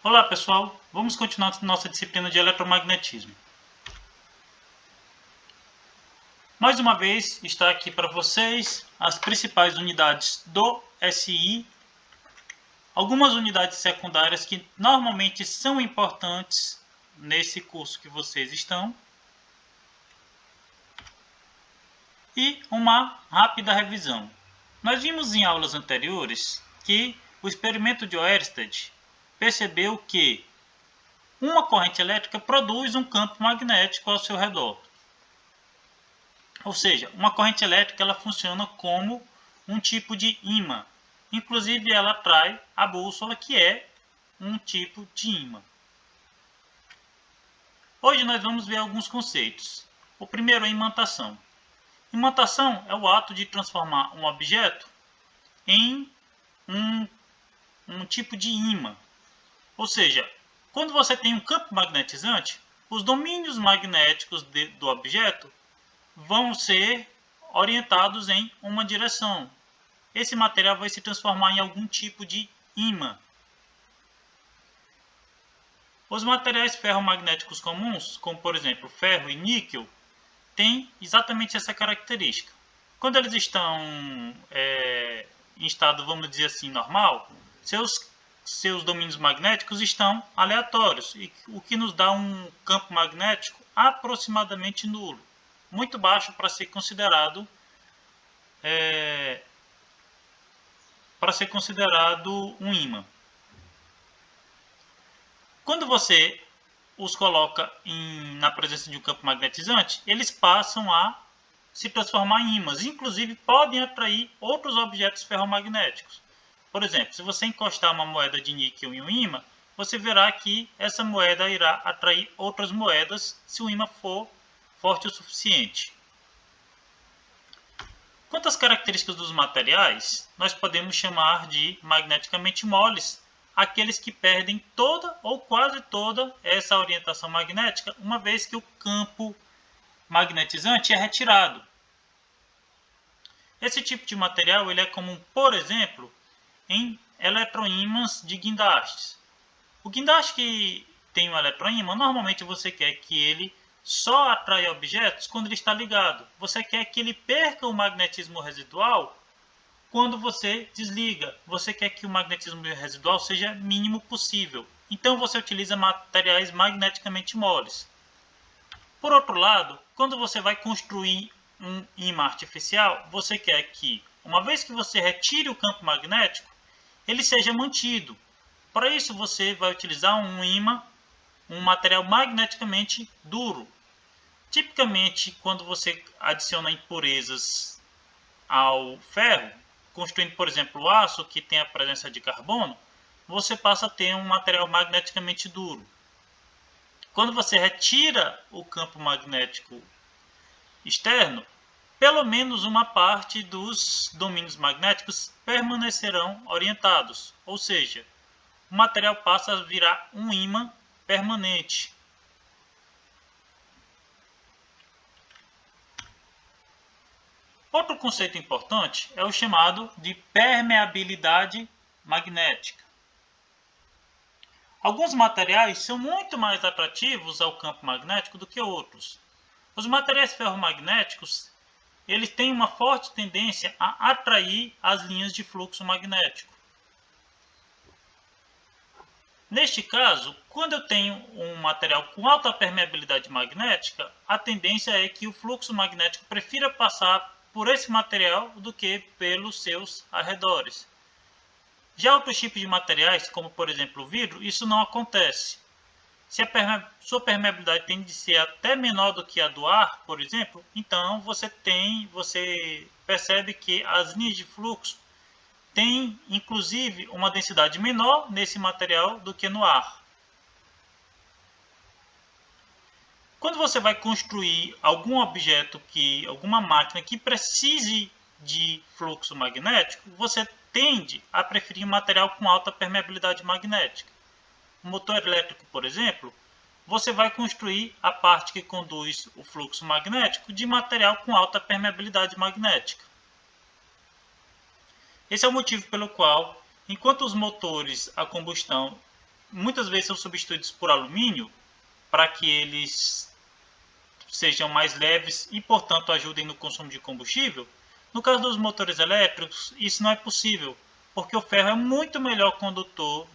Olá pessoal, vamos continuar nossa disciplina de eletromagnetismo. Mais uma vez está aqui para vocês as principais unidades do SI, algumas unidades secundárias que normalmente são importantes nesse curso que vocês estão e uma rápida revisão. Nós vimos em aulas anteriores que o experimento de Oersted percebeu que uma corrente elétrica produz um campo magnético ao seu redor. Ou seja, uma corrente elétrica ela funciona como um tipo de ímã. Inclusive ela atrai a bússola, que é um tipo de ímã. Hoje nós vamos ver alguns conceitos. O primeiro é imantação. Imantação é o ato de transformar um objeto em um tipo de ímã. Ou seja, quando você tem um campo magnetizante, os domínios magnéticos do objeto vão ser orientados em uma direção. Esse material vai se transformar em algum tipo de ímã. Os materiais ferromagnéticos comuns, como por exemplo ferro e níquel, têm exatamente essa característica. Quando eles estão em estado, vamos dizer assim, normal, seus domínios magnéticos estão aleatórios, o que nos dá um campo magnético aproximadamente nulo, muito baixo para ser considerado um ímã. Quando você os coloca na presença de um campo magnetizante, eles passam a se transformar em ímãs. Inclusive, podem atrair outros objetos ferromagnéticos. Por exemplo, se você encostar uma moeda de níquel em um ímã, você verá que essa moeda irá atrair outras moedas se o ímã for forte o suficiente. Quanto às características dos materiais, nós podemos chamar de magneticamente moles aqueles que perdem toda ou quase toda essa orientação magnética, uma vez que o campo magnetizante é retirado. Esse tipo de material ele é comum, por exemplo, em eletroímãs de guindastes. O guindaste que tem um eletroímã, normalmente você quer que ele só atrai objetos quando ele está ligado. Você quer que ele perca o magnetismo residual quando você desliga. Você quer que o magnetismo residual seja mínimo possível. Então você utiliza materiais magneticamente moles. Por outro lado, quando você vai construir um ímã artificial, você quer que, uma vez que você retire o campo magnético, ele seja mantido. Para isso você vai utilizar um ímã, um material magneticamente duro. Tipicamente, quando você adiciona impurezas ao ferro, construindo, por exemplo, o aço, que tem a presença de carbono, você passa a ter um material magneticamente duro. Quando você retira o campo magnético externo, pelo menos uma parte dos domínios magnéticos permanecerão orientados, ou seja, o material passa a virar um ímã permanente. Outro conceito importante é o chamado de permeabilidade magnética. Alguns materiais são muito mais atrativos ao campo magnético do que outros. Os materiais ferromagnéticos eles têm uma forte tendência a atrair as linhas de fluxo magnético. Neste caso, quando eu tenho um material com alta permeabilidade magnética, a tendência é que o fluxo magnético prefira passar por esse material do que pelos seus arredores. Já outros tipos de materiais, como por exemplo o vidro, isso não acontece. Se a sua permeabilidade tende a ser até menor do que a do ar, por exemplo, então você percebe que as linhas de fluxo têm inclusive uma densidade menor nesse material do que no ar. Quando você vai construir algum objeto, alguma máquina que precise de fluxo magnético, você tende a preferir um material com alta permeabilidade magnética. Um motor elétrico, por exemplo, você vai construir a parte que conduz o fluxo magnético de material com alta permeabilidade magnética. Esse é o motivo pelo qual, enquanto os motores a combustão muitas vezes são substituídos por alumínio para que eles sejam mais leves e, portanto, ajudem no consumo de combustível. No caso dos motores elétricos, isso não é possível, porque o ferro é muito melhor condutor,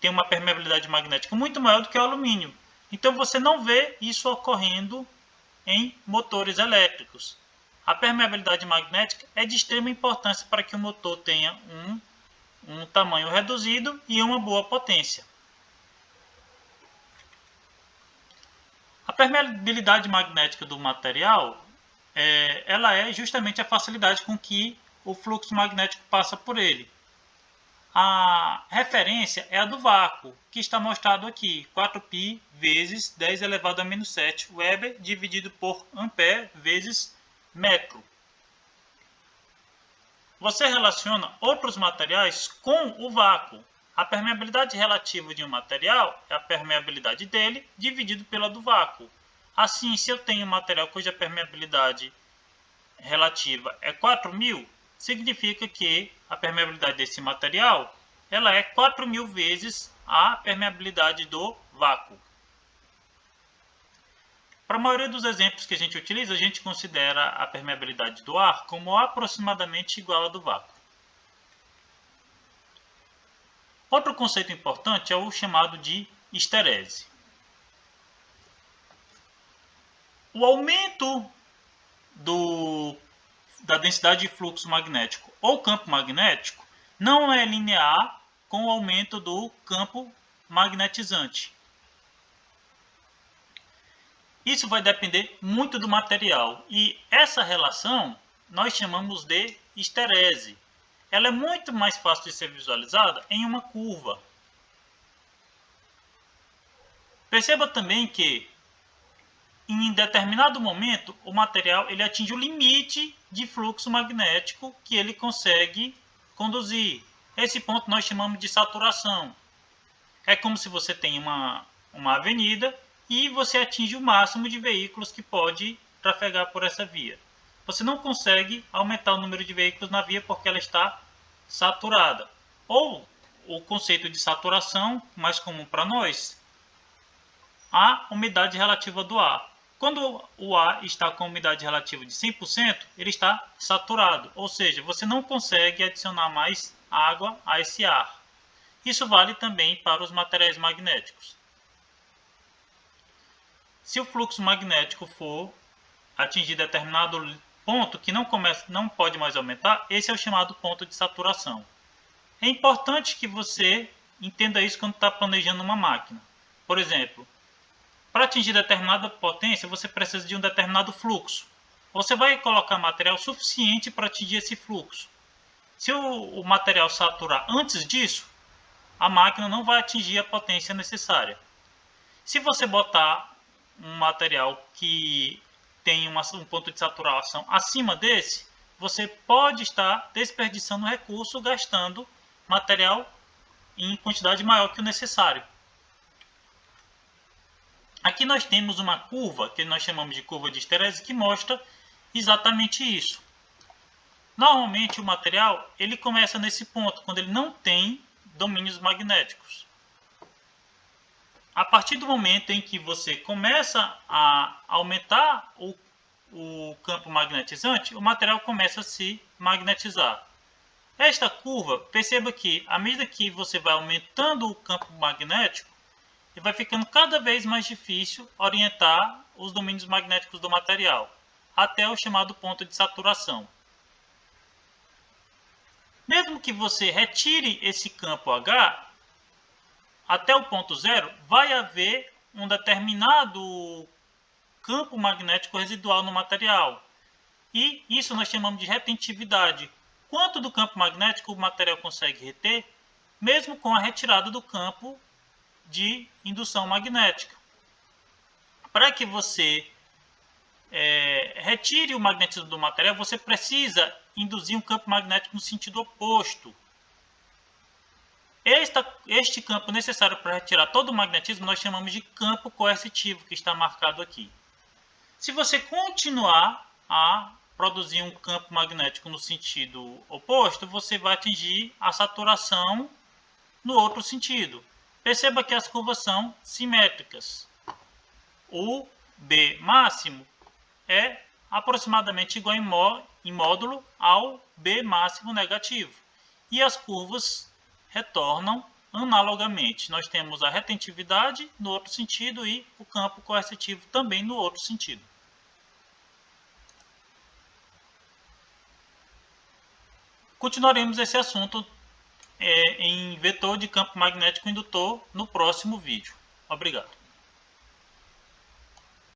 tem uma permeabilidade magnética muito maior do que o alumínio. Então você não vê isso ocorrendo em motores elétricos. A permeabilidade magnética é de extrema importância para que o motor tenha um tamanho reduzido e uma boa potência. A permeabilidade magnética do material ela é justamente a facilidade com que o fluxo magnético passa por ele. A referência é a do vácuo, que está mostrado aqui, 4π vezes 10 elevado a menos 7 Weber dividido por ampere vezes metro. Você relaciona outros materiais com o vácuo. A permeabilidade relativa de um material é a permeabilidade dele dividido pela do vácuo. Assim, se eu tenho um material cuja permeabilidade relativa é 4.000, significa que a permeabilidade desse material ela é 4.000 vezes a permeabilidade do vácuo. Para a maioria dos exemplos que a gente utiliza, a gente considera a permeabilidade do ar como aproximadamente igual à do vácuo. Outro conceito importante é o chamado de histerese. O aumento da densidade de fluxo magnético ou campo magnético não é linear com o aumento do campo magnetizante. Isso vai depender muito do material e essa relação nós chamamos de histerese. Ela é muito mais fácil de ser visualizada em uma curva. Perceba também que em determinado momento o material ele atinge o limite de fluxo magnético que ele consegue conduzir. Esse ponto nós chamamos de saturação. É como se você tem uma avenida e você atinge o máximo de veículos que pode trafegar por essa via. Você não consegue aumentar o número de veículos na via porque ela está saturada. Ou o conceito de saturação, mais comum para nós, a umidade relativa do ar. Quando o ar está com umidade relativa de 100%, ele está saturado, ou seja, você não consegue adicionar mais água a esse ar. Isso vale também para os materiais magnéticos. Se o fluxo magnético for atingir determinado ponto que não pode mais aumentar, esse é o chamado ponto de saturação. É importante que você entenda isso quando está planejando uma máquina. Por exemplo, para atingir determinada potência, você precisa de um determinado fluxo. Você vai colocar material suficiente para atingir esse fluxo. Se o material saturar antes disso, a máquina não vai atingir a potência necessária. Se você botar um material que tem um ponto de saturação acima desse, você pode estar desperdiçando recurso, gastando material em quantidade maior que o necessário. Aqui nós temos uma curva, que nós chamamos de curva de histerese, que mostra exatamente isso. Normalmente o material ele começa nesse ponto, quando ele não tem domínios magnéticos. A partir do momento em que você começa a aumentar o campo magnetizante, o material começa a se magnetizar. Esta curva, perceba que à medida que você vai aumentando o campo magnético, vai ficando cada vez mais difícil orientar os domínios magnéticos do material, até o chamado ponto de saturação. Mesmo que você retire esse campo H, até o ponto zero, vai haver um determinado campo magnético residual no material. E isso nós chamamos de retentividade. Quanto do campo magnético o material consegue reter, mesmo com a retirada do campo de indução magnética. Para que você retire o magnetismo do material, você precisa induzir um campo magnético no sentido oposto. Este campo necessário para retirar todo o magnetismo nós chamamos de campo coercitivo, que está marcado aqui. Se você continuar a produzir um campo magnético no sentido oposto, você vai atingir a saturação no outro sentido. Perceba que as curvas são simétricas. O B máximo é aproximadamente igual em módulo ao B máximo negativo. E as curvas retornam analogamente. Nós temos a retentividade no outro sentido e o campo coercitivo também no outro sentido. Continuaremos esse assunto em vetor de campo magnético indutor no próximo vídeo. Obrigado.